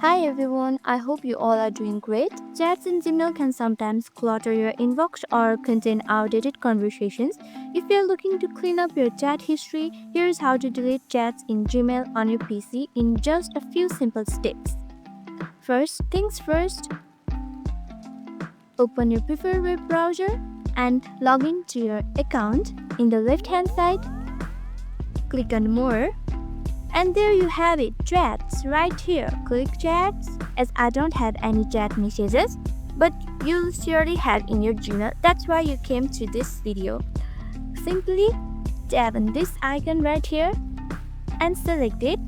Hi everyone, I hope you all are doing great. Chats in Gmail can sometimes clutter your inbox or contain outdated conversations. If you're looking to clean up your chat history, here's how to delete chats in Gmail on your PC in just a few simple steps. First things first, open your preferred web browser and log in to your account. In the left hand side, click on More. And there you have it, chats, right here. Click chats, as I don't have any chat messages, but you'll surely have in your Gmail. That's why you came to this video. Simply tap on this icon right here and select it.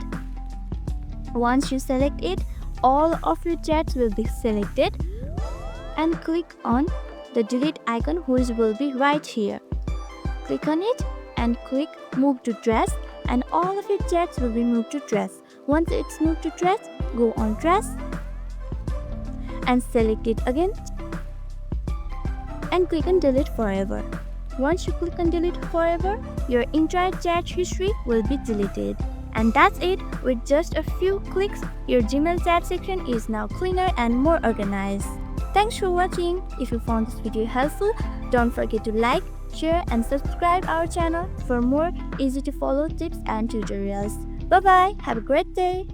Once you select it, all of your chats will be selected, and click on the delete icon, which will be right here. Click on it and click move to trash, and all of your chats will be moved to trash. Once it's moved to trash, go on trash and select it again and click on delete forever. Once you click on delete forever, your entire chat history will be deleted. And that's it. With just a few clicks, your Gmail chat section is now cleaner and more organized. Thanks for watching. If you found this video helpful, don't forget to like, share and subscribe our channel for more easy to follow tips and tutorials. Bye bye. Have a great day.